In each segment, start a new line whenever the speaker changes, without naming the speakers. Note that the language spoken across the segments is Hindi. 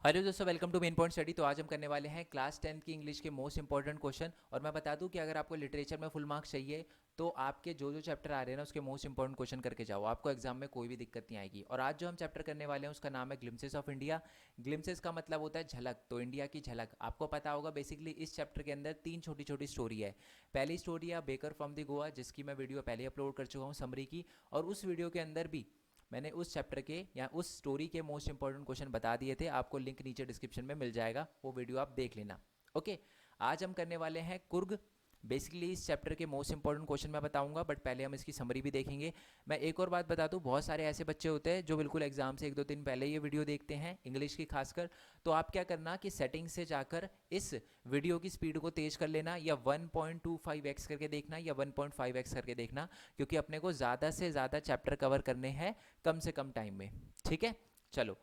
हेलो दोस्तों, welcome to main point study. तो आज हम करने वाले हैं क्लास 10th की इंग्लिश के मोस्ट इंपॉर्टेंट क्वेश्चन। और मैं बता दूं कि अगर आपको लिटरेचर में फुल मार्क्स चाहिए तो आपके जो जो चैप्टर आ रहे हैं ना उसके मोस्ट इंपॉर्टेंट क्वेश्चन करके जाओ, आपको एग्जाम में कोई भी दिक्कत नहीं आएगी। और आज जो हम चैप्टर करने वाले हैं उसका नाम है ग्लिम्सेस ऑफ इंडिया। ग्लिम्सेस का मतलब होता है झलक, तो इंडिया की झलक। आपको पता होगा बेसिकली इस चैप्टर के अंदर तीन छोटी छोटी स्टोरी है। पहली स्टोरी है बेकर फ्रॉम द गोवा, जिसकी मैं वीडियो पहले अपलोड कर चुका हूँ समरी की। और उस वीडियो के अंदर भी मैंने उस चैप्टर के या उस स्टोरी के मोस्ट इंपॉर्टेंट क्वेश्चन बता दिए थे। आपको लिंक नीचे डिस्क्रिप्शन में मिल जाएगा, वो वीडियो आप देख लेना। ओके, आज हम करने वाले हैं कुर्ग। बेसिकली इस चैप्टर के मोस्ट इंपॉर्टेंट क्वेश्चन मैं बताऊंगा, बट पहले हम इसकी समरी भी देखेंगे। मैं एक और बात बता दूं, बहुत सारे ऐसे बच्चे होते हैं जो बिल्कुल एग्जाम से एक दो दिन पहले ये वीडियो देखते हैं, इंग्लिश की खासकर। तो आप क्या करना कि सेटिंग्स से जाकर इस वीडियो की स्पीड को तेज कर लेना, या 1.25x करके देखना या 1.5x करके देखना, क्योंकि अपने को ज़्यादा से ज़्यादा चैप्टर कवर करने हैं कम से कम टाइम में। ठीक है, चलो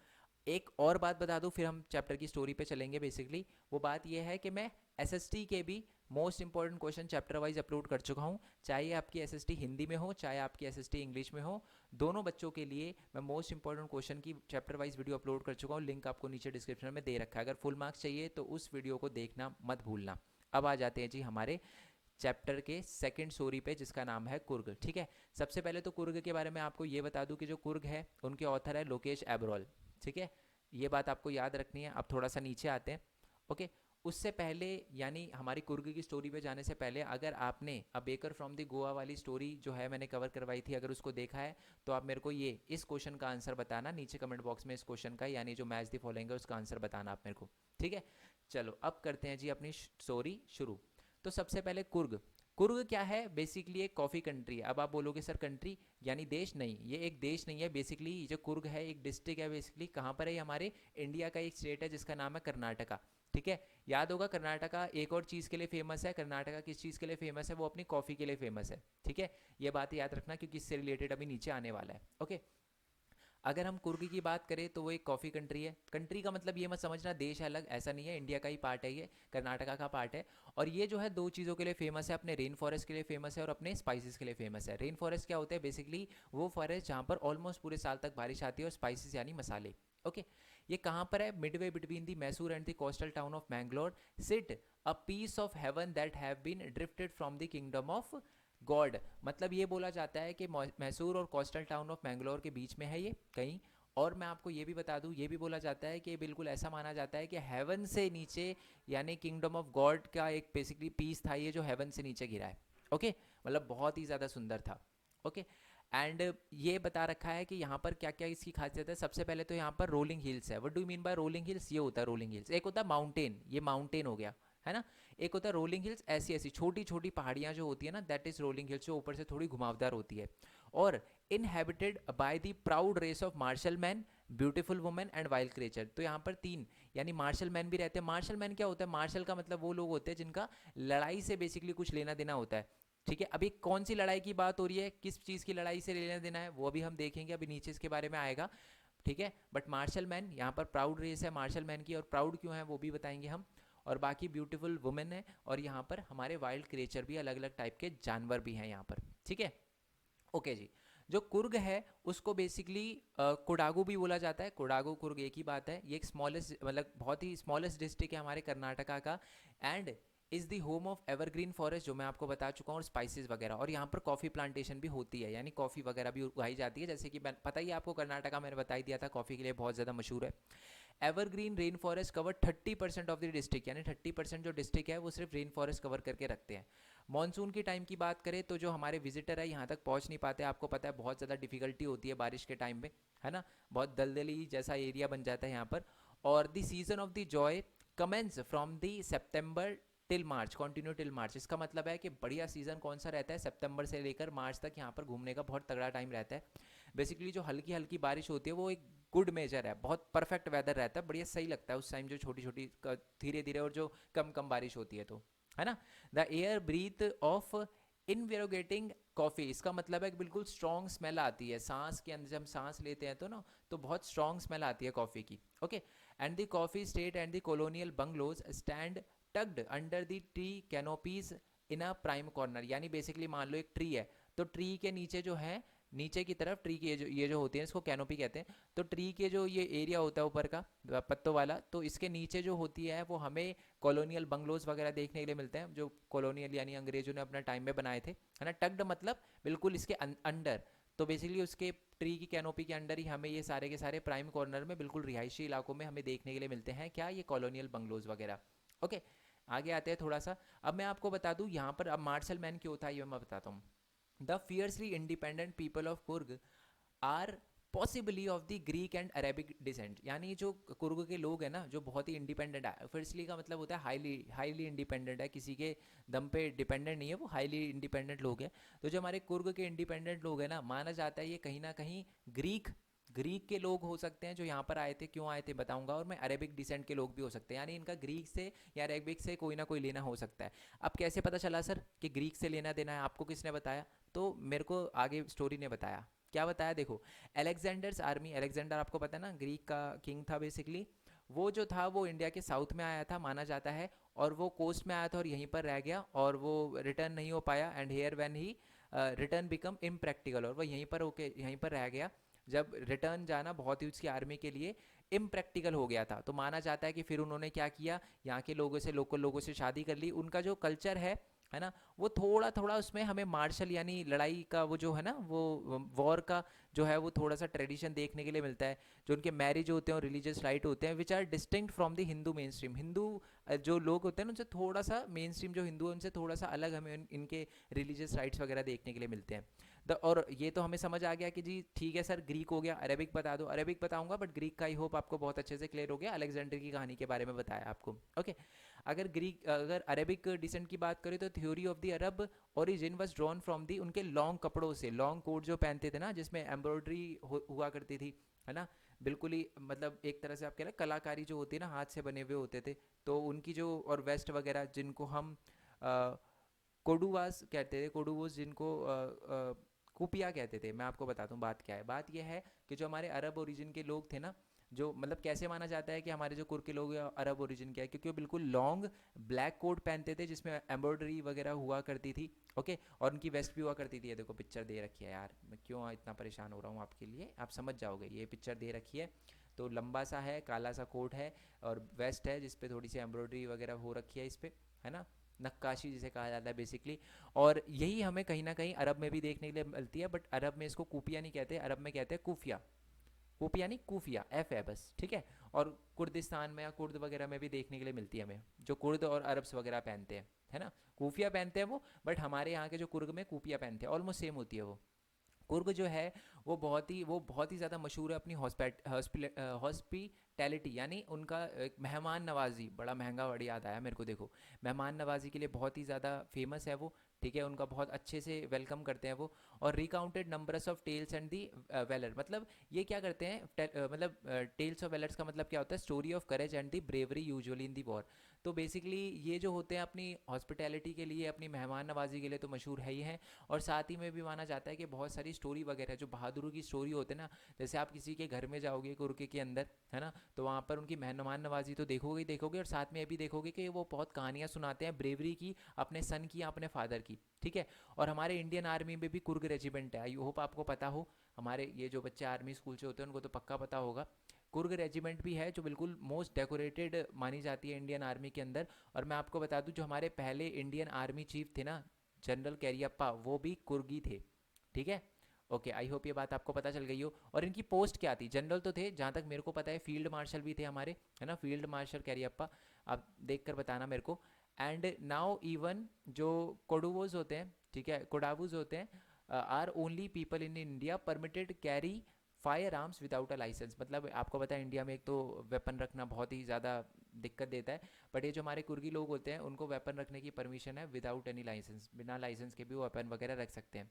एक और बात बता दूं, फिर हम चैप्टर की स्टोरी पे चलेंगे। बेसिकली वो बात यह है कि मैं एसएसटी के भी most important question chapter wise upload कर चुका हूं, चाहे आपकी एसएसटी हिंदी में हो चाहे आपकी एसएसटी इंग्लिश में हो। दोनों बच्चों के लिए मैं मोस्ट इंपॉर्टेंट क्वेश्चन की चैप्टर वाइज वीडियो अपलोड कर चुका हूं, लिंक आपको नीचे डिस्क्रिप्शन में दे रखा है। अगर फुल मार्क्स चाहिए तो उस वीडियो को देखना मत भूलना। अब आ जाते हैं जी हमारे चैप्टर के सेकंड स्टोरी पे, जिसका नाम है कुर्ग। ठीक है, सबसे पहले तो कुर्ग के बारे में आपको ये बता दूं कि जो कुर्ग है उनके ऑथर है लोकेश एब्रॉल। ठीक है, ये बात आपको याद रखनी है। अब थोड़ा सा नीचे आते हैं। ओके, उससे पहले यानी हमारी कुर्ग की स्टोरी पे जाने से पहले, अगर आपने a baker from the Goa वाली स्टोरी जो है मैंने कवर करवाई थी, अगर उसको देखा है तो आप मेरे को ये इस क्वेश्चन का आंसर बताना नीचे कमेंट बॉक्स में। इस क्वेश्चन का यानी जो मैच द फॉलोइंग है उसका आंसर बताना आप मेरे को। ठीक है, चलो अब करते हैं जी अपनी स्टोरी शुरू। तो सबसे पहले कुर्ग। कुर्ग क्या है? बेसिकली एक कॉफ़ी कंट्री है। अब आप बोलोगे सर कंट्री यानी देश? नहीं, ये एक देश नहीं है। बेसिकली जो कुर्ग है एक डिस्ट्रिक्ट है। बेसिकली कहाँ पर है? ये हमारे इंडिया का एक स्टेट है जिसका नाम है कर्नाटका। ठीक है, याद होगा कर्नाटका एक और चीज़ के लिए फेमस है। कर्नाटका किस चीज़ के लिए फेमस है? वो अपनी कॉफ़ी के लिए फेमस है। ठीक है, ये बात याद रखना क्योंकि इससे रिलेटेड अभी नीचे आने वाला है। ओके, अगर हम कुर्ग की बात करें तो वो एक कॉफ़ी कंट्री है। कंट्री का मतलब ये मत समझना देश है अलग, ऐसा नहीं है। इंडिया का ही पार्ट है, ये कर्नाटका का पार्ट है। और ये जो है दो चीज़ों के लिए फेमस है, अपने रेन फॉरेस्ट के लिए फेमस है और अपने स्पाइसेस के लिए फेमस है। रेन फॉरेस्ट क्या होता है? बेसिकली वो फॉरेस्ट जहाँ पर ऑलमोस्ट पूरे साल तक बारिश आती है, और स्पाइसेस यानी मसाले। ओके, ये कहाँ पर है? Midway between the Mysore and the coastal town of Mangalore sit a piece of heaven that have been drifted from the kingdom of God. मतलब ये बोला जाता है कि मैसूर और कोस्टल टाउन ऑफ मैंगलोर के बीच में है ये कहीं। और मैं आपको ये भी बता दूं, ये भी बोला जाता है कि बिल्कुल ऐसा माना जाता है कि हेवन से नीचे यानी किंगडम ऑफ गॉड का एक बेसिकली पीस था ये, जो हेवन से नीचे गिरा है। ओके, मतलब बहुत ही ज़्यादा सुंदर था। ओके, एंड ये बता रखा है कि यहाँ पर क्या क्या इसकी खासियत है। सबसे पहले तो यहाँ पर रोलिंग हिल्स है। What do you mean by rolling hills? ये होता है रोलिंग हिल्स, एक होता है माउंटेन, ये माउंटेन हो गया है ना। एक होता है रोलिंग हिल्स, ऐसी ऐसी छोटी छोटी पहाड़ियाँ जो होती है ना, दैट इज रोलिंग हिल्स, जो ऊपर से थोड़ी घुमावदार होती है। और inhabited by the proud race of martial man, beautiful women and wild creature. तो यहाँ पर तीन यानी मार्शल मैन भी रहते हैं। मार्शल मैन क्या होता है? मार्शल का मतलब वो लोग होते हैं जिनका लड़ाई से बेसिकली कुछ लेना देना होता है। ठीक है, अभी कौन सी लड़ाई की बात हो रही है, किस चीज़ की लड़ाई से लेना देना है, वो अभी हम देखेंगे, अभी नीचे इसके बारे में आएगा। ठीक है, बट मार्शल मैन यहाँ पर प्राउड रेस है मार्शल मैन की, और प्राउड क्यों है वो भी बताएंगे हम। और बाकी ब्यूटीफुल वुमेन है, और यहाँ पर हमारे वाइल्ड क्रिएचर भी, अलग अलग टाइप के जानवर भी हैं यहाँ पर। ठीक है, ओके जी। जो कुर्ग है उसको बेसिकली कोडागू भी बोला जाता है। कोडागू कुर्ग एक ही बात है। ये एक स्मॉलेस्ट मतलब बहुत ही स्मॉलेस्ट डिस्ट्रिक्ट है हमारे कर्नाटका का, and is the home of evergreen forest, जो मैं आपको बता चुका हूँ, और स्पाइसेस वगैरह। और यहाँ पर कॉफ़ी प्लांटेशन भी होती है, यानी कॉफ़ी वगैरह भी उगाई जाती है। जैसे कि पता ही है आपको, कर्नाटका मैंने बता ही दिया था कॉफ़ी के लिए बहुत ज़्यादा मशहूर है। Evergreen rain forest cover 30% of the district, यानी 30% जो डिस्ट्रिक्ट है वो सिर्फ रेन फॉरेस्ट कवर करके रखते हैं। मॉनसून की टाइम की बात करें तो जो हमारे विजिटर है यहाँ तक पहुँच नहीं पाते। आपको पता है बहुत ज़्यादा डिफिकल्टी होती है बारिश के टाइम में, है ना। बहुत दलदली जैसा एरिया बन जाता है यहाँ पर। और the season of the joy commence from the September till March, continue till March. इसका मतलब है कि बढ़िया सीजन कौन सा रहता है? सितंबर से लेकर मार्च तक यहाँ पर घूमने का बहुत तगड़ा टाइम रहता है। बेसिकली जो हल्की हल्की बारिश होती है वो एक गुड मेजर है, बहुत परफेक्ट वेदर रहता है, बढ़िया सही लगता है उस टाइम, जो छोटी छोटी धीरे धीरे और जो कम कम बारिश होती है, तो है ना। The air breath of invigorating coffee, इसका मतलब है कि बिल्कुल स्ट्रॉन्ग स्मेल आती है सांस के अंदर, जब हम सांस लेते हैं तो ना, तो बहुत स्ट्रॉन्ग स्मेल आती है कॉफ़ी की। Okay, and the coffee state and the colonial bungalows stand tugged under the tree canopies in a prime corner. यानी बेसिकली मान लो एक ट्री है, तो ट्री के नीचे जो है नीचे की तरफ ट्री की ये जो होती है इसको कैनोपी कहते हैं। तो ट्री के जो ये एरिया होता है ऊपर का पत्तों वाला, तो इसके नीचे जो होती है वो हमें कॉलोनियल बंगलोज वगैरह देखने के लिए मिलते हैं, जो कॉलोनियल यानी अंग्रेजों ने अपना टाइम में बनाए थे, है ना। टक्ड मतलब बिल्कुल इसके अंडर। तो बेसिकली उसके ट्री की कैनोपी के अंडर ही हमें ये सारे के सारे प्राइम कॉर्नर में बिल्कुल रिहायशी इलाकों में हमें देखने के लिए मिलते हैं, क्या ये कॉलोनियल बंगलोज वगैरह। ओके, आगे आते हैं थोड़ा सा। अब मैं आपको बता दूं यहाँ पर अब मार्शल मैन क्यों था, ये मैं बताता हूँ। The fiercely independent people of Coorg are possibly of the Greek and Arabic descent. यानी जो कुर्ग के लोग हैं ना, जो बहुत ही इंडिपेंडेंट है, फियर्सली का मतलब होता है हाईली, हाईली इंडिपेंडेंट है, किसी के दम पे डिपेंडेंट नहीं है, वो हाईली इंडिपेंडेंट लोग हैं। तो जो हमारे कुर्ग के इंडिपेंडेंट लोग हैं ना, माना जाता है ये कहीं ना कहीं ग्रीक ग्रीक के लोग हो सकते हैं जो यहाँ पर आए थे। क्यों आए थे बताऊंगा। और मैं अरेबिक डिसेंट के लोग भी हो सकते हैं, यानी इनका ग्रीक से या अरेबिक से कोई ना कोई लेना हो सकता है। अब कैसे पता चला सर कि ग्रीक से लेना देना है, आपको किसने बताया? तो मेरे को आगे स्टोरी ने बताया। क्या बताया देखो, अलेक्जेंडर्स आर्मी, अलेक्जेंडर आपको पता है ना, ग्रीक का किंग था बेसिकली। वो जो था वो इंडिया के साउथ में आया था माना जाता है, और वो कोस्ट में आया था और यहीं पर रह गया, और वो रिटर्न नहीं हो पाया। And here when he return become impractical, और वो यहीं पर होके यहीं पर रह गया। जब रिटर्न जाना बहुत ही उसकी आर्मी के लिए इम्प्रैक्टिकल हो गया था, तो माना जाता है कि फिर उन्होंने क्या किया, यहाँ के लोगों से, लोकल लोगों से शादी कर ली। उनका जो कल्चर है ना, वो थोड़ा थोड़ा उसमें हमें मार्शल यानी लड़ाई का वो जो है ना, वो वॉर का जो है वो थोड़ा सा ट्रेडिशन देखने के लिए मिलता है। जो उनके मैरिज होते हैं और रिलीजियस राइट होते हैं which are distinct from the Hindu main stream. Hindu जो लोग होते हैं ना, उनसे थोड़ा सा मेन स्ट्रीम जो हिंदू है उनसे थोड़ा सा अलग हमें इनके रिलीजियस राइट्स वगैरह देखने के लिए मिलते हैं। और ये तो हमें समझ आ गया कि जी ठीक है सर, ग्रीक हो गया। अरेबिक बता दो, अरेबिक बताऊंगा बट ग्रीक का आई होप आपको बहुत अच्छे से क्लियर हो गया। अलेक्जेंडर की कहानी के बारे में बताया आपको। ओके, अगर अरेबिक डिसेंट की बात करें तो theory of the Arab origin was drawn from the उनके लॉन्ग कपड़ों से। लॉन्ग कोट जो पहनते थे ना, जिसमें एम्ब्रॉयडरी हुआ करती थी, है ना, बिल्कुल ही मतलब एक तरह से आप कह रहे हैं कलाकारी जो होती है ना, हाथ से बने हुए होते थे। तो उनकी जो, और वेस्ट वगैरह जिनको हम कोडुवास कहते थे, कोडुवोस जिनको कुपिया कहते थे। मैं आपको बताता हूँ बात क्या है। बात यह है कि जो हमारे अरब ओरिजिन के लोग थे ना, जो मतलब कैसे माना जाता है कि हमारे जो कुर्द के लोग अरब ओरिजिन के हैं, क्योंकि वो बिल्कुल लॉन्ग ब्लैक कोट पहनते थे जिसमें एम्ब्रॉयडरी वगैरह हुआ करती थी। ओके, और उनकी वेस्ट भी हुआ करती थी। ये देखो पिक्चर दे रखी है यार, मैं क्यों इतना परेशान हो रहा हूँ आपके लिए, आप समझ जाओगे। ये पिक्चर दे रखी है, तो लंबा सा है, काला सा कोट है, और वेस्ट है जिसपे थोड़ी सी एम्ब्रॉयडरी वगैरह हो रखी है इस पे, है ना, नक्काशी जिसे कहा जाता है बेसिकली। और यही हमें कहीं ना कहीं अरब में भी देखने के लिए मिलती है, बट अरब में इसको कुफिया नहीं कहते, अरब में कहते हैं कुफिया। कुफिया नहीं, कुफिया, एफ है बस, ठीक है। और कुर्दिस्तान में या कुर्द वगैरह में भी देखने के लिए मिलती है हमें, जो कुर्द और अरब्स वगैरह पहनते हैं, है ना। कुफिया पहनते हैं वो, बट हमारे यहाँ के जो कुर्ग में कुफिया पहनते हैं, ऑलमोस्ट सेम होती है वो। कुर्ग जो है वो बहुत ही ज़्यादा मशहूर है अपनी हॉस्पिटैलिटी, यानी उनका एक मेहमान नवाजी, बड़ा महंगा वर्ड याद आया मेरे को, देखो मेहमान नवाजी के लिए बहुत ही ज़्यादा फेमस है वो। ठीक है, उनका बहुत अच्छे से वेलकम करते हैं वो। और recounted numbers of tales and the valour, मतलब ये क्या करते हैं, मतलब टेल्स ऑफ वेलर्स का मतलब क्या होता है, story of courage and the bravery usually in the war. तो बेसिकली ये जो होते हैं अपनी हॉस्पिटैलिटी के लिए, अपनी मेहमान नवाजी के लिए तो मशहूर है ही हैं। और साथ ही में भी माना जाता है कि बहुत सारी स्टोरी वगैरह जो बहादुरों की स्टोरी होते हैं ना, जैसे आप किसी के घर में जाओगे कुर्के के अंदर, है ना, तो वहाँ पर उनकी मेहमान नवाजी तो देखोगे ही देखोगे, और साथ में ये भी देखोगे कि वो बहुत कहानियाँ सुनाते हैं ब्रेवरी की, अपने सन की, अपने फादर की। ठीक है, और हमारे इंडियन आर्मी में भी कुर्ग रेजिमेंट है, आई होप आपको पता हो। हमारे ये जो बच्चे आर्मी स्कूल से होते हैं उनको तो पक्का पता होगा। कुर्ग रेजिमेंट भी है जो बिल्कुल मोस्ट डेकोरेटेड मानी जाती है इंडियन आर्मी के अंदर। और मैं आपको बता दूं, जो हमारे पहले इंडियन आर्मी चीफ थे ना, जनरल कैरियप्पा, वो भी कुर्गी थे। ठीक है, ओके, आई होप ये बात आपको पता चल गई हो। और इनकी पोस्ट क्या थी, जनरल तो थे जहाँ तक मेरे को पता है, फील्ड मार्शल भी थे हमारे, है ना, फील्ड मार्शल कैरियप्पा। आप देख कर बताना मेरे को। एंड नाउ इवन जो कोडुवोज होते हैं, ठीक है, कोडावूज होते हैं, are only people in India permitted carry fire arms without a licence. मतलब आपको पता है इंडिया में एक तो वेपन रखना बहुत ही ज़्यादा दिक्कत देता है, बट ये जो हमारे कुर्गी लोग होते हैं उनको वेपन रखने की परमिशन है विदाउट एनी लाइसेंस, बिना लाइसेंस के भी वो वेपन वगैरह रख सकते हैं।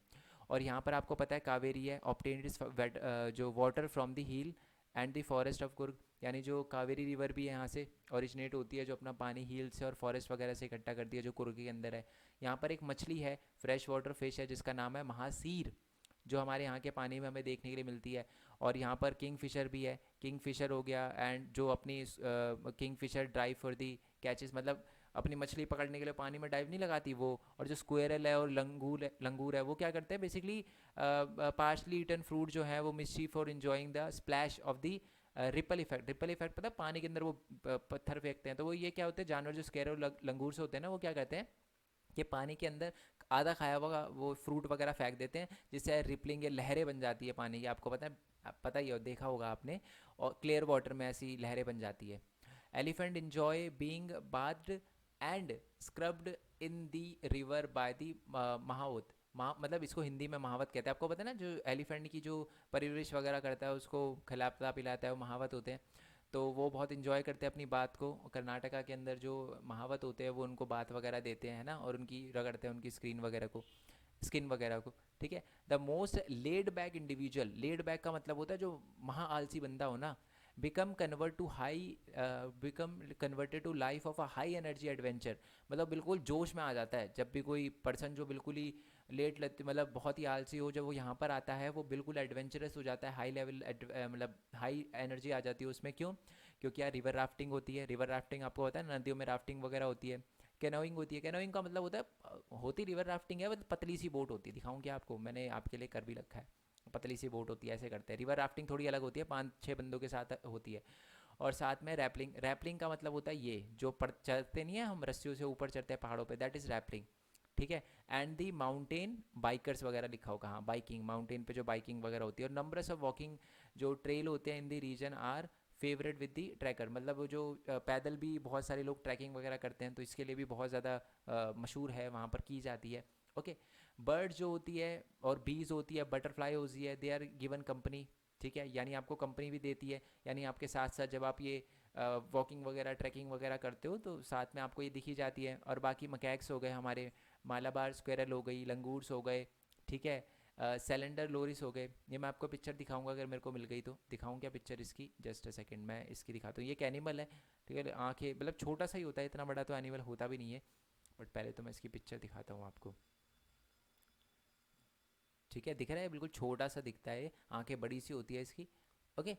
और यहाँ पर आपको पता है कावेरी है, ऑप्टेन्ड जो water from the hill and the forest of Coorg, यानी जो कावेरी रिवर भी है यहाँ से ओरिजिनेट होती है, जो अपना पानी हिल से और फॉरेस्ट वगैरह से इकट्ठा करती है, जो कुर्ग के अंदर है। यहाँ पर एक मछली है, फ्रेश वाटर फिश है, जिसका नाम है महासीर, जो हमारे यहाँ के पानी में हमें देखने के लिए मिलती है। और यहाँ पर किंग फिशर भी है, किंग फिशर हो गया, एंड जो अपनी kingfisher drive for the catches, मतलब अपनी मछली पकड़ने के लिए पानी में डाइव नहीं लगाती वो। और जो स्क्वेरल है और लंगूर है वो क्या करते हैं बेसिकली, पार्शली ईटन फ्रूट जो है वो mischief for enjoying the splash of the ripple effect. Ripple effect पता है, पानी के अंदर वो पत्थर फेंकते हैं, तो वो ये क्या होते हैं जानवर जो स्क्वेरल लंगूर से होते हैं ना, वो क्या कहते हैं कि पानी के अंदर आधा खाया हुआ वो फ्रूट वगैरह फेंक देते हैं, जिससे रिपलिंग या लहरें बन जाती है पानी की। आपको पता है, पता ही हो, देखा होगा आपने। और क्लियर वाटर में ऐसी लहरें बन जाती है। Elephant enjoy being bathed and scrubbed in the river by the mahout. मतलब इसको हिंदी में महावत कहते हैं। आपको पता है ना, जो एलिफेंट की जो परिवरिश वगैरह करता है उसको खिलाता पिलाता है वो महावत होते हैं। तो वो बहुत इन्जॉय करते हैं अपनी बात को। कर्नाटका के अंदर जो महावत होते हैं वो उनको बात वगैरह देते हैं ना, और उनकी रगड़ते हैं उनकी स्किन वगैरह को। ठीक है। The most laid back individual, laid back का मतलब होता है जो महा आलसी बंदा हो ना, become converted to life of a high energy adventure. मतलब बिल्कुल जोश में आ जाता है जब भी कोई पर्सन जो बिल्कुल ही लेट लगती, मतलब बहुत ही आलसी हो, जब वो यहाँ पर आता है वो बिल्कुल एडवेंचरस हो जाता है, हाई लेवल मतलब हाई एनर्जी आ जाती है उसमें। क्यों? क्योंकि यार रिवर राफ्टिंग होती है। रिवर राफ्टिंग आपको होता है, नदियों में राफ्टिंग वगैरह होती है। कैनोइंग होती है। कैनोइंग का मतलब होता है होती रिवर राफ्टिंग है, मतलब पतली सी बोट होती है। दिखाऊं क्या आपको? मैंने आपके लिए कर भी रखा है। पतली सी बोट होती है, ऐसे करते हैं। रिवर राफ्टिंग थोड़ी अलग होती है, 5-6 बंदों के साथ होती है। और साथ में रैपलिंग। रैपलिंग का मतलब होता है ये जो चढ़ते नहीं है हम रस्सियों से ऊपर चढ़ते हैं पहाड़ों पे, दैट इज़ रैपलिंग। ठीक है। एंड दी माउंटेन बाइकर्स वगैरह लिखा होगा, हाँ बाइकिंग, माउंटेन पे जो बाइकिंग वगैरह होती है। और नंबर्स ऑफ वॉकिंग जो ट्रेल होते हैं in the region are favourite with the tracker. मतलब वो जो पैदल भी बहुत सारे लोग ट्रैकिंग वगैरह करते हैं, तो इसके लिए भी बहुत ज़्यादा मशहूर है, वहाँ पर की जाती है। ओके। बर्ड जो होती है और बीज होती है, बटरफ्लाई होती है, दे आर गिवन कंपनी। ठीक है, यानी आपको कंपनी भी देती है। यानी आपके साथ साथ जब आप ये वॉकिंग वगैरह ट्रैकिंग वगैरह करते हो तो साथ में आपको ये दिखी जाती है। और बाकी मकैक्स हो गए हमारे, मालाबार स्क्वेरल हो गई, लंगूर्स हो गए। ठीक है। सेलेंडर लोरिस हो गए। ये मैं आपको पिक्चर दिखाऊंगा अगर मेरे को मिल गई तो। दिखाऊं क्या पिक्चर इसकी? जस्ट अ सेकंड, मैं इसकी दिखाता हूँ। ये एक एनिमल है। ठीक है, आंखें मतलब छोटा सा ही होता है, इतना बड़ा तो एनिमल होता भी नहीं है। बट पहले तो मैं इसकी पिक्चर दिखाता हूँ आपको। ठीक है, दिख रहा है, बिल्कुल छोटा सा दिखता है, आंखें बड़ी सी होती है इसकी। ओके।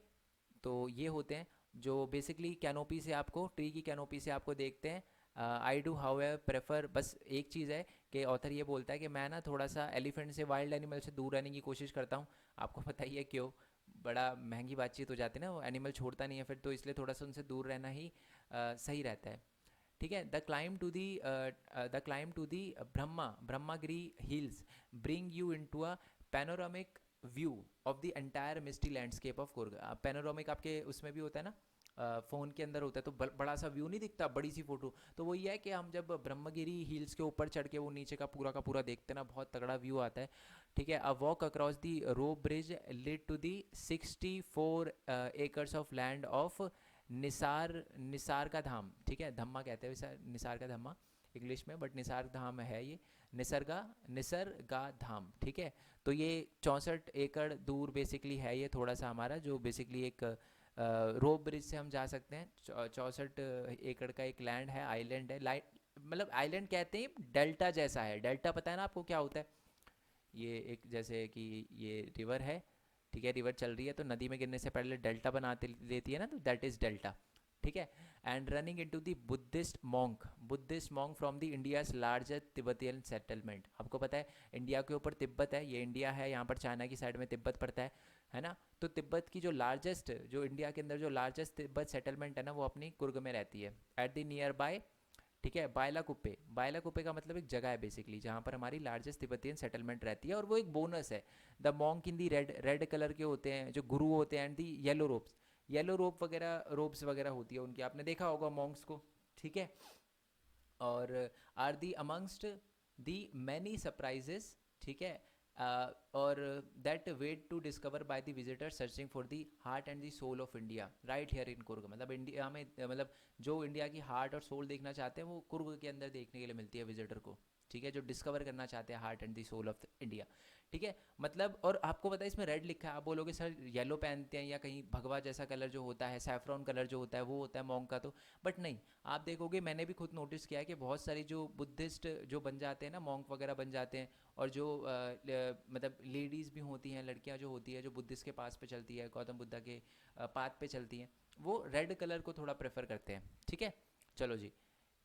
तो ये होते हैं जो बेसिकली कैनोपी से आपको, ट्री की कैनोपी से आपको देखते हैं। आई डू हाउ प्रेफर, बस एक चीज़ है कि ऑथर ये बोलता है कि मैं ना थोड़ा सा एलिफेंट से, वाइल्ड एनिमल से दूर रहने की कोशिश करता हूँ। आपको पता ही है क्यों, बड़ा महंगी बातचीत हो जाती है ना, वो एनिमल छोड़ता नहीं है फिर, तो इसलिए थोड़ा सा उनसे दूर रहना ही सही रहता है। ठीक है। The climb to the Brahmagiri hills bring you into a panoramic view of the entire misty landscape of Coorg. Panoramic आपके उसमें भी होता है ना, फ़ोन के अंदर होता है, तो बड़ा सा व्यू नहीं दिखता, बड़ी सी फोटो। तो वो ये है कि हम जब ब्रह्मगिरी हिल्स के ऊपर चढ़ के वो नीचे का पूरा देखते हैं ना, बहुत तगड़ा व्यू आता है। ठीक है। A walk across the rope bridge lead to the 64 acres of land of निसार का धाम। ठीक है, धम्मा कहते हैं वैसे निसार का धम्मा इंग्लिश में, बट निसार धाम है ये। निसर्गा धाम। ठीक है। तो ये 64 एकड़ दूर बेसिकली है ये, थोड़ा सा हमारा जो बेसिकली एक रोप ब्रिज से हम जा सकते हैं। 64 एकड़ का एक लैंड है, आइलैंड है। मतलब आइलैंड कहते हैं, डेल्टा जैसा है। डेल्टा पता है ना आपको क्या होता है? ये एक जैसे कि ये रिवर है। ठीक है, रिवर चल रही है तो नदी में गिरने से पहले डेल्टा बनाते लेती है ना, तो दैट इज डेल्टा। ठीक है। And running into the Buddhist monk from the India's largest Tibetan settlement. आपको पता है इंडिया के ऊपर तिब्बत है, ये इंडिया है, यहाँ पर चाइना की साइड में तिब्बत पड़ता है ना। तो तिब्बत की जो लार्जेस्ट, जो इंडिया के अंदर जो लार्जेस्ट तिब्बत सेटलमेंट है ना, वो अपनी कुर्ग में रहती है, एट द नियर बाय। ठीक है। बायला कुप्पे का मतलब एक जगह है बेसिकली जहाँ पर हमारी लार्जेस्ट तिब्बतियन सेटलमेंट रहती है। और वो एक बोनस है। The monk in the red red colour के होते हैं जो गुरु होते हैं, एंड दी येलो रोप वगैरह, रोब्स वगैरह होती है उनकी, आपने देखा होगा मॉन्क्स को। ठीक है। और are the amongst the many surprises. ठीक है। और that wait to discover by the visitor searching for the heart and the soul of India right here in Coorg. मतलब इंडिया में, मतलब जो इंडिया की हार्ट और सोल देखना चाहते हैं वो कुर्ग के अंदर देखने के लिए मिलती है विजिटर को। ठीक है, जो डिस्कवर करना चाहते हैं heart and the soul of India. ठीक है। मतलब, और आपको पता है इसमें रेड लिखा है, आप बोलोगे सर येलो पहनते हैं या कहीं भगवा जैसा कलर जो होता है, सैफरॉन कलर जो होता है वो होता है मॉन्क का, तो बट नहीं। आप देखोगे, मैंने भी खुद नोटिस किया है कि बहुत सारी जो बुद्धिस्ट जो बन जाते हैं ना, मॉन्क वगैरह बन जाते हैं, और जो मतलब लेडीज़ भी होती हैं, लड़कियां जो होती है जो बुद्धिस्ट के पास पे चलती है, गौतम बुद्धा के पाथ पे चलती हैं, वो रेड कलर को थोड़ा प्रेफर करते हैं। ठीक है। चलो जी,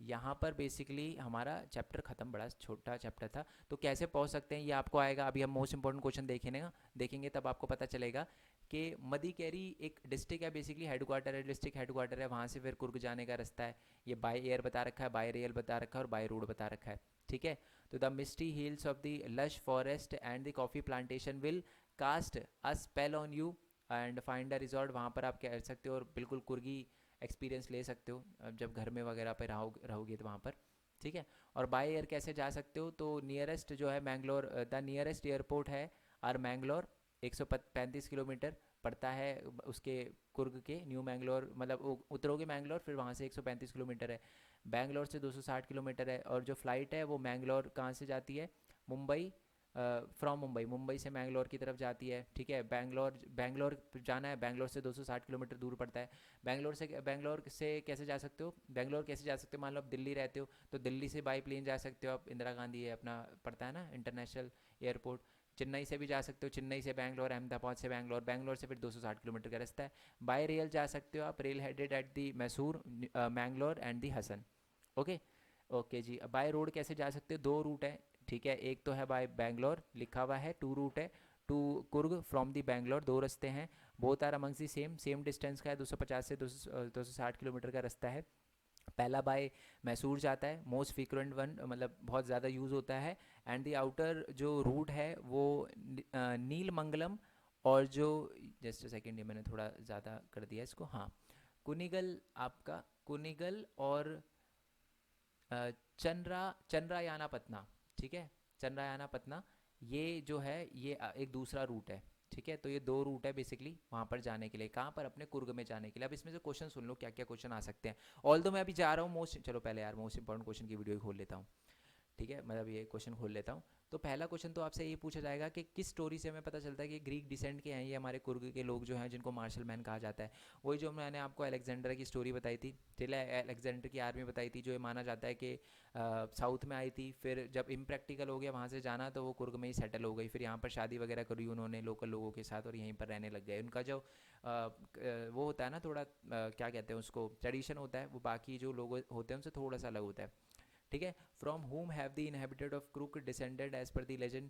यहाँ पर बेसिकली हमारा चैप्टर ख़त्म, बड़ा छोटा चैप्टर था। तो कैसे पहुँच सकते हैं ये आपको आएगा, अभी हम मोस्ट इंपॉर्टेंट क्वेश्चन देखेंगे तब आपको पता चलेगा कि मदीकेरी एक डिस्ट्रिक्ट है, बेसिकली हेडक्वार्टर है, डिस्ट्रिक्ट हेडक्वार्टर है, वहाँ से फिर कुर्ग जाने का रास्ता है। ये बाय एयर बता रखा है, बाय रेल बता रखा है और बाय रोड बता रखा है, ठीक है। तो the misty hills of the lush forest and the coffee plantation will cast a spell on you and find a resort, वहाँ पर आप कह सकते हो और बिल्कुल कुर्गी एक्सपीरियंस ले सकते हो जब घर में वगैरह पे रहोगे तो वहाँ पर, ठीक है। और बाय एयर कैसे जा सकते हो, तो नियरेस्ट जो है मैंगलोर, द नियरेस्ट एयरपोर्ट है आर मैंगलोर, 135 किलोमीटर पड़ता है उसके कुर्ग के, न्यू मैंगलोर, मतलब उतरोगे मैंगलोर फिर वहाँ से 135 किलोमीटर है। बैंगलोर से 260 किलोमीटर है। और जो फ़्लाइट है वो मैंगलोर कहाँ से जाती है, मुंबई, फ्रॉम मुंबई से मैंगलोर की तरफ जाती है, ठीक है। बैंगलोर जाना है, बैंगलोर से 260 किलोमीटर दूर पड़ता है। बैंगलोर से कैसे जा सकते हो, बैंगलोर कैसे जा सकते हो, मान लो आप दिल्ली रहते हो तो दिल्ली से बाई प्लेन जा सकते हो आप, इंदिरा गांधी है अपना पड़ता है ना इंटरनेशनल एयरपोर्ट। चेन्नई से भी जा सकते हो, चेन्नई से बैंगलोर, अहमदाबाद से बैंगलोर, बैंगलोर से फिर 260 किलोमीटर का रास्ता है। बाय रेल जा सकते हो आप, rail headed at the Mysore, Mangalore and the Hassan, okay. Okay जी, बाय रोड कैसे जा सकते हो, दो रूट है, ठीक है। एक तो है बाय बैंगलोर लिखा हुआ है, टू रूट है, to Coorg from the Bangalore, दो रास्ते हैं। Both are amongst the same distance का है, 250 से 260 किलोमीटर का रास्ता है। पहला बाय मैसूर जाता है, मोस्ट फ्रीक्वेंट वन, मतलब बहुत ज़्यादा यूज़ होता है। एंड द आउटर जो रूट है वो नीलमंगलम, और जो जस्ट सेकेंड, ये मैंने थोड़ा ज़्यादा कर दिया इसको, हाँ, कुनिगल, आपका कुनिगल और चंद्रायानापतना, ठीक है, चंद्रायानापतना, ये जो है ये एक दूसरा रूट है, ठीक है। तो ये दो रूट है बेसिकली वहाँ पर जाने के लिए, कहाँ पर, अपने कुर्ग में जाने के लिए। अब इसमें से क्वेश्चन सुन लो क्या क्या क्वेश्चन आ सकते हैं। ऑल दो मैं अभी जा रहा हूँ मोस्ट, चलो पहले यार मोस्ट इंपॉर्टेंट क्वेश्चन की वीडियो खोल लेता हूँ, ठीक है, मतलब ये क्वेश्चन खोल लेता हूँ। तो पहला क्वेश्चन तो आपसे ये पूछा जाएगा कि किस स्टोरी से हमें पता चलता है कि ग्रीक डिसेंट के हैं ये हमारे कुर्ग के लोग जो हैं जिनको मार्शल मैन कहा जाता है। वही जो मैंने आपको अलेक्जेंडर की स्टोरी बताई थी, ठीक है, अलेक्जेंडर की आर्मी बताई थी, जो ये माना जाता है कि साउथ में आई थी, फिर जब इम्प्रैक्टिकल हो गया वहाँ से जाना तो वो कुर्ग में ही सेटल हो गई, फिर यहाँ पर शादी वगैरह करी उन्होंने लोकल लोगों के साथ और यहीं पर रहने लग गए। उनका जो वो होता है ना थोड़ा, क्या कहते हैं उसको, ट्रेडिशन होता है, वो बाकी जो लोग होते हैं उनसे थोड़ा सा अलग होता है, ठीक है। From home have the inhabited of crook descended as per the legend,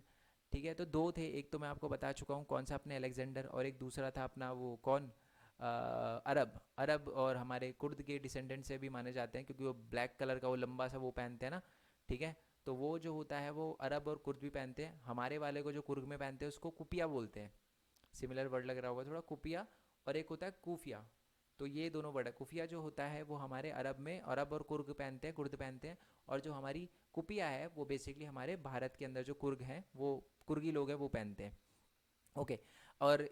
ठीक है। तो दो थे, एक तो मैं आपको बता चुका हूँ कौन सा, अपने अलेक्जेंडर, और एक दूसरा था अपना वो कौन, अरब, अरब और हमारे कुर्द के डिसेंडेंट से भी माने जाते हैं क्योंकि वो ब्लैक कलर का वो लंबा सा वो पहनते हैं ना, ठीक है। तो वो जो होता है वो अरब और कुर्द भी पहनते हैं, हमारे वाले को जो कुर्ग में पहनते हैं उसको कुपिया बोलते हैं, सिमिलर वर्ड लग रहा होगा थोड़ा, कुपिया, और एक होता है कूफिया। तो ये दोनों वर्ड है, कुफिया जो होता है वो हमारे अरब में, अरब और कुर्ग पहनते हैं, कुर्द पहनते हैं। और जो हमारी कुपिया है वो बेसिकली हमारे भारत के अंदर जो कुर्ग हैं वो कुर्गी लोग हैं वो पहनते हैं, ओके। और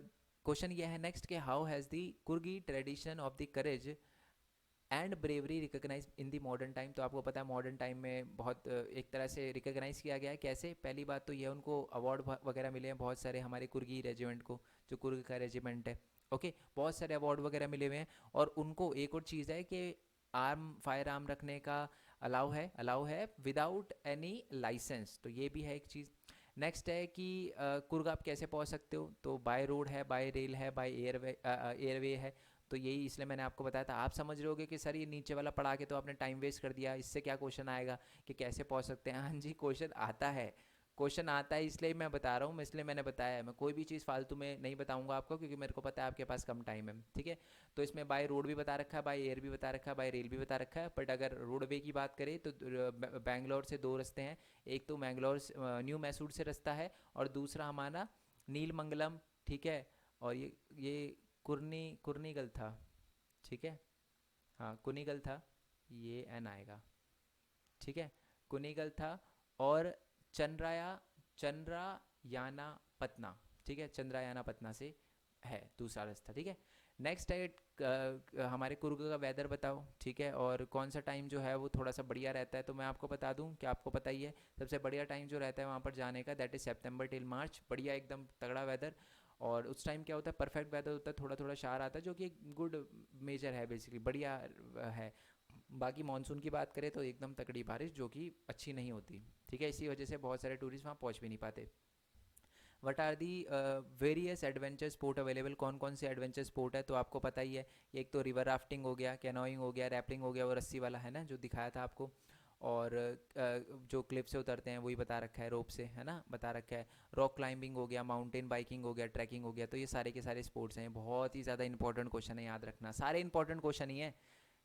क्वेश्चन ये है नेक्स्ट के, how has the Coorgi tradition of the courage and bravery recognise in the modern time. तो आपको पता है मॉडर्न टाइम में बहुत एक तरह से रिकॉग्नाइज किया गया है, कैसे, पहली बात तो ये उनको अवार्ड वगैरह मिले हैं बहुत सारे, हमारे कुर्गी रेजिमेंट को, जो कुर्ग का रेजिमेंट है, ओके, बहुत सारे अवार्ड वगैरह मिले हुए हैं। और उनको एक और चीज़ है कि फायर आर्म रखने का अलाउ है विदाउट एनी लाइसेंस, तो ये भी है एक चीज़। नेक्स्ट है कि कुर्ग आप कैसे पहुंच सकते हो, तो बाय रोड है, बाय रेल है, बाय एयरवे है। तो यही इसलिए मैंने आपको बताया था। आप समझ रहे होगे कि सर ये नीचे वाला पढ़ा के तो आपने टाइम वेस्ट कर दिया, इससे क्या क्वेश्चन आएगा कि कैसे पहुंच सकते हैं। हाँ जी, क्वेश्चन आता है, क्वेश्चन आता है, इसलिए मैं बता रहा हूँ, मैं इसलिए मैंने बताया है। मैं कोई भी चीज़ फालतू में नहीं बताऊंगा आपको क्योंकि मेरे को पता है आपके पास कम टाइम है, ठीक है। तो इसमें बाय रोड भी बता रखा है, बाय एयर भी बता रखा है, बाय रेल भी बता रखा है। बट अगर रोडवे की बात करें तो बैंगलोर से दो रास्ते हैं, एक तो मैंगलोर न्यू मैसूर से रास्ता है और दूसरा हमारा नीलमंगलम, ठीक है। और ये कुर्नीगल था, ठीक है, हाँ कुनिगल था, ये एन आएगा, ठीक है, कुनिगल था। और चंद्रायाना पतना, ठीक है, चंद्रायाना पतना से है दूसरा रास्ता, ठीक है। नेक्स्ट है हमारे कुर्ग का वेदर बताओ, ठीक है, और कौन सा टाइम जो है वो थोड़ा सा बढ़िया रहता है। तो मैं आपको बता दूं कि आपको पता ही है सबसे बढ़िया टाइम जो रहता है वहाँ पर जाने का, that is September till March, बढ़िया एकदम तगड़ा वेदर। और उस टाइम क्या होता है, परफेक्ट वेदर होता है, थोड़ा थोड़ा शार आता है, जो कि एक गुड मेजर है बेसिकली, बढ़िया है। बाकी मानसून की बात करें तो एकदम तगड़ी बारिश जो कि अच्छी नहीं होती, ठीक है, इसी वजह से बहुत सारे टूरिस्ट वहाँ पहुँच भी नहीं पाते। What are the various adventure sport available, कौन कौन से एडवेंचर स्पोर्ट है, तो आपको पता ही है, एक तो रिवर राफ्टिंग हो गया, कैनोइंग हो गया, रैपलिंग हो गया, वो रस्सी वाला है ना जो दिखाया था आपको, और जो क्लिफ से उतरते हैं वही बता रखा है, रोप से, है ना, बता रखा है, रॉक क्लाइंबिंग हो गया, माउंटेन बाइकिंग हो गया, ट्रैकिंग हो गया, तो ये सारे के सारे स्पोर्ट्स हैं। बहुत ही ज़्यादा इंपॉर्टेंट क्वेश्चन है, याद रखना, सारे इंपॉर्टेंट क्वेश्चन ही है,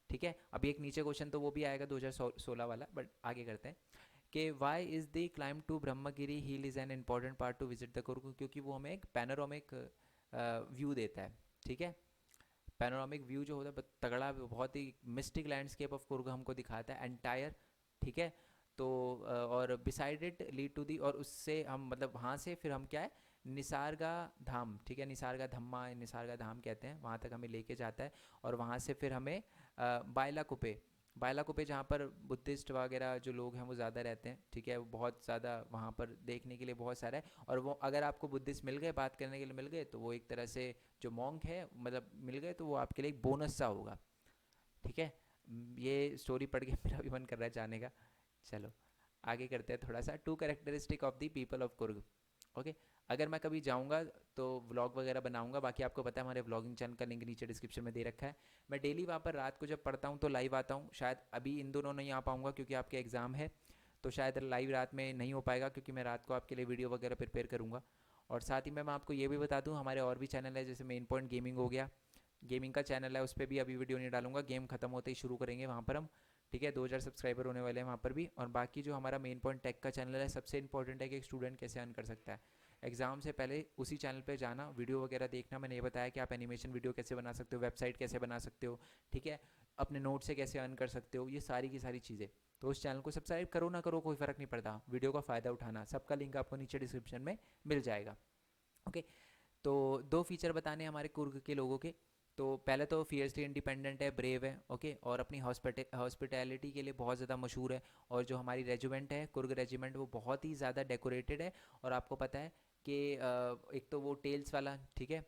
ठीक है। अभी एक नीचे क्वेश्चन तो वो भी आएगा 2016 वाला, बट आगे करते हैं कि why is the climb to Brahmagiri hill is an important part to visit the Coorg, क्योंकि वो हमें एक पैनोरामिक व्यू देता है, ठीक है। पैनोरामिक व्यू जो होता है तगड़ा, बहुत ही मिस्टिक लैंडस्केप ऑफ कुर्ग हमको दिखाता है एंटायर, ठीक है। तो और beside it lead to the, और उससे हम मतलब वहाँ से फिर हम क्या है, निसारगा धाम, ठीक है, निसारगा धम्मा, निसारगा धाम कहते हैं, वहाँ तक हमें लेके जाता है। और वहाँ से फिर हमें बायलाकुप्पे, बायलाकुप्पे जहाँ पर बुद्धिस्ट वगैरह जो लोग हैं वो ज़्यादा रहते हैं, ठीक है, वो बहुत ज़्यादा वहाँ पर देखने के लिए बहुत सारा है। और वो अगर आपको बुद्धिस्ट मिल गए, बात करने के लिए मिल गए, तो वो एक तरह से जो मॉन्क है मतलब मिल गए, तो वो आपके लिए एक बोनस सा होगा, ठीक है। ये स्टोरी पढ़ के मेरा भी मन कर रहा है जाने का। चलो आगे करते हैं थोड़ा सा, to characteristic of the people of Coorg, okay. अगर मैं कभी जाऊंगा तो व्लॉग वगैरह बनाऊंगा, बाकी आपको पता है हमारे व्लॉगिंग चैनल का लिंक नीचे डिस्क्रिप्शन में दे रखा है। मैं डेली वहाँ पर रात को जब पढ़ता हूँ तो लाइव आता हूँ, शायद अभी इन दोनों नहीं आ पाऊँगा क्योंकि आपके एग्ज़ाम है, तो शायद लाइव रात में नहीं हो पाएगा, क्योंकि मैं रात को आपके लिए वीडियो वगैरह प्रिपेयर करूँगा। और साथ ही में मैं आपको ये भी बता दूँ, हमारे और भी चैनल है, जैसे मेन पॉइंट गेमिंग हो गया, गेमिंग का चैनल है, उस पर भी अभी वीडियो नहीं डालूंगा, गेम खत्म होते ही शुरू करेंगे वहाँ पर हम, ठीक है। 2000 सब्सक्राइबर होने वाले हैं वहाँ पर भी। और बाकी जो हमारा मेन पॉइंट टेक का चैनल है, सबसे इंपॉर्टेंट है कि एक स्टूडेंट कैसे अर्न कर सकता है, एग्जाम से पहले उसी चैनल पे जाना, वीडियो वगैरह देखना। मैंने ये बताया कि आप एनिमेशन वीडियो कैसे बना सकते हो, वेबसाइट कैसे बना सकते हो, ठीक है, अपने नोट से कैसे अर्न कर सकते हो, ये सारी की सारी चीज़ें। तो उस चैनल को सब्सक्राइब करो ना करो कोई फ़र्क नहीं पड़ता, वीडियो का फ़ायदा उठाना, सबका लिंक आपको नीचे डिस्क्रिप्शन में मिल जाएगा, ओके। तो दो फीचर बताने हमारे कुर्ग के लोगों के। तो पहले तो फियर्सली इंडिपेंडेंट है, ब्रेव है, ओके, और अपनी हॉस्पिटैलिटी के लिए बहुत ज़्यादा मशहूर है। और जो हमारी रेजिमेंट है, कुर्ग रेजिमेंट, वो बहुत ही ज़्यादा डेकोरेटेड है। और आपको पता है कि एक तो वो टेल्स वाला, ठीक है,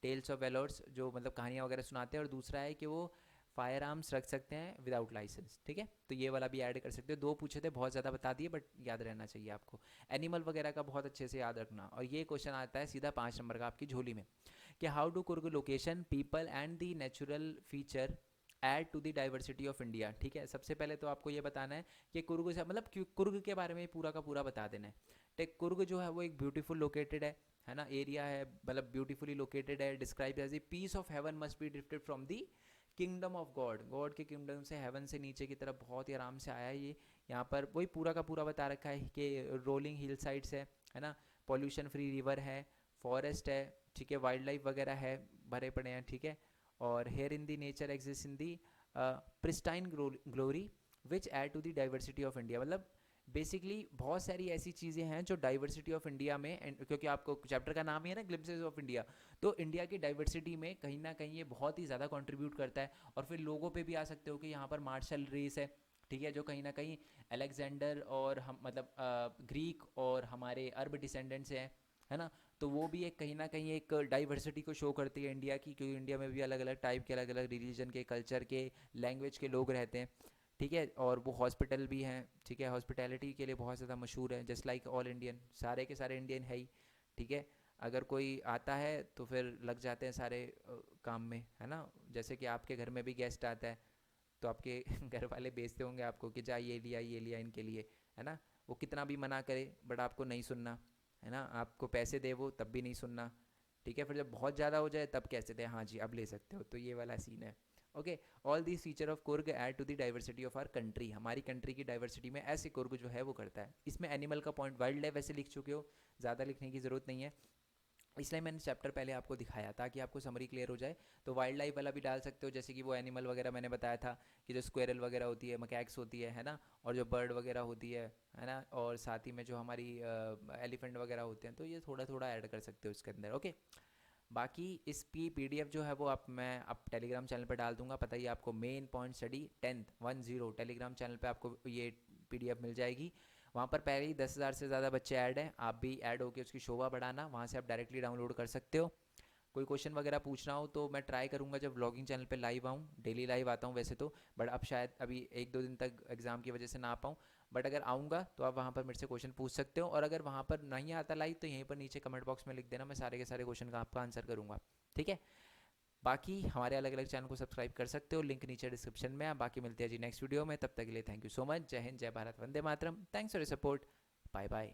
टेल्स ऑफ वेलोर्स जो मतलब कहानियाँ वगैरह सुनाते हैं, और दूसरा है कि वो फायर आर्म्स रख सकते हैं विदाउट लाइसेंस, ठीक है। तो ये वाला भी ऐड कर सकते हो, दो पूछे थे, बहुत ज़्यादा बता दिए, बट याद रहना चाहिए आपको। एनिमल वगैरह का बहुत अच्छे से याद रखना। और ये क्वेश्चन आता है सीधा 5 नंबर का आपकी झोली में, कि how do Coorg location, people and the natural feature add to the diversity of India, ठीक है। सबसे पहले तो आपको ये बताना है कि कुर्ग से मतलब कुर्ग के बारे में पूरा का पूरा बता देना है। टेक कुर्ग जो है वो एक ब्यूटीफुल लोकेटेड है ना, एरिया है, मतलब ब्यूटीफुली लोकेटेड है, describe as a piece of heaven must be drifted from the kingdom of God, God के किंगडम से, हेवन से नीचे की तरफ बहुत ही आराम से आया है ये। यहाँ पर वही पूरा का पूरा बता रखा है कि रोलिंग हिल साइड्स है ना, पॉल्यूशन फ्री रिवर है, फॉरेस्ट है, ठीक है, वाइल्ड लाइफ वगैरह है, भरे पड़े हैं, ठीक है। और here in the nature exist in the pristine glory which add to the diversity of India, मतलब बेसिकली बहुत सारी ऐसी चीज़ें हैं जो डाइवर्सिटी ऑफ इंडिया में, क्योंकि आपको चैप्टर का नाम ही है ना ग्लिम्पसेस ऑफ इंडिया, तो इंडिया की डाइवर्सिटी में कहीं ना कहीं ये बहुत ही ज़्यादा कंट्रीब्यूट करता है। और फिर लोगों पे भी आ सकते हो कि यहाँ पर मार्शल रेस है, ठीक है, जो कहीं ना कहीं अलेक्जेंडर और हम मतलब ग्रीक और हमारे अरब डिसेंडेंट्स हैं, है ना। तो वो भी एक कहीं ना कहीं एक डाइवर्सिटी को शो करती है इंडिया की, क्योंकि इंडिया में भी अलग अलग टाइप के, अलग अलग रिलीजन के, कल्चर के, लैंग्वेज के लोग रहते हैं, ठीक है। और वो हॉस्पिटल भी हैं, ठीक है, हॉस्पिटैलिटी के लिए बहुत ज़्यादा मशहूर है, जस्ट लाइक ऑल इंडियन, सारे के सारे इंडियन है ही, ठीक है। अगर कोई आता है तो फिर लग जाते हैं सारे काम में, है ना। जैसे कि आपके घर में भी गेस्ट आता है तो आपके घर वाले भेजते होंगे आपको कि जा ये लिया इनके लिए, है ना। वो कितना भी मना करे बट आपको नहीं सुनना, है ना, आपको पैसे दे वो तब भी नहीं सुनना, ठीक है। फिर जब बहुत ज़्यादा हो जाए तब कहते थे हाँ जी अब ले सकते हो, तो ये वाला सीन है, okay. All this feature of Coorg add to the diversity of our country, हमारी कंट्री की डाइवर्सिटी में ऐसे कुर्ग जो है वो करता है। इसमें एनिमल का पॉइंट, वाइल्ड लाइफ वैसे लिख चुके हो, ज़्यादा लिखने की ज़रूरत नहीं है, इसलिए मैंने चैप्टर पहले आपको दिखाया ताकि आपको समरी क्लियर हो जाए। तो वाइल्ड लाइफ वाला भी डाल सकते हो, जैसे कि वो एनिमल वगैरह मैंने बताया था कि जो स्क्वेरल वगैरह होती है, मकैक्स होती है ना, और जो बर्ड वगैरह होती है ना, और साथ ही में जो हमारी एलिफेंट वगैरह होते हैं, तो ये थोड़ा थोड़ा ऐड कर सकते हो इसके अंदर, ओके। बाकी इसकी पीडीएफ जो है वो आप मैं आप टेलीग्राम चैनल पे डाल दूंगा, पता ही आपको, main point study 10 Telegram channel पे आपको ये पीडीएफ मिल जाएगी। वहाँ पर पहले ही 10,000 से ज़्यादा बच्चे ऐड हैं, आप भी ऐड होकर उसकी शोभा बढ़ाना, वहाँ से आप डायरेक्टली डाउनलोड कर सकते हो। कोई क्वेश्चन वगैरह पूछना हो तो मैं ट्राई करूँगा जब व्लॉगिंग चैनल पे लाइव आऊँ, डेली लाइव आता हूँ वैसे तो, बट अब शायद अभी 1-2 दिन तक एग्ज़ाम की वजह से ना आ पाऊँ, बट अगर आऊँगा तो आप वहाँ पर मेरे से क्वेश्चन पूछ सकते हो, और अगर वहाँ पर नहीं आता लाइव तो यहीं पर नीचे कमेंट बॉक्स में लिख देना, मैं सारे के सारे क्वेश्चन का आपका आंसर करूँगा, ठीक है। बाकी हमारे अलग अलग चैनल को सब्सक्राइब कर सकते हो, लिंक नीचे डिस्क्रिप्शन में है। बाकी मिलते हैं जी नेक्स्ट वीडियो में, तब तक के लिए थैंक यू सो मच। जय हिंद, जय भारत, वंदे मातरम। Thanks for your support, bye bye.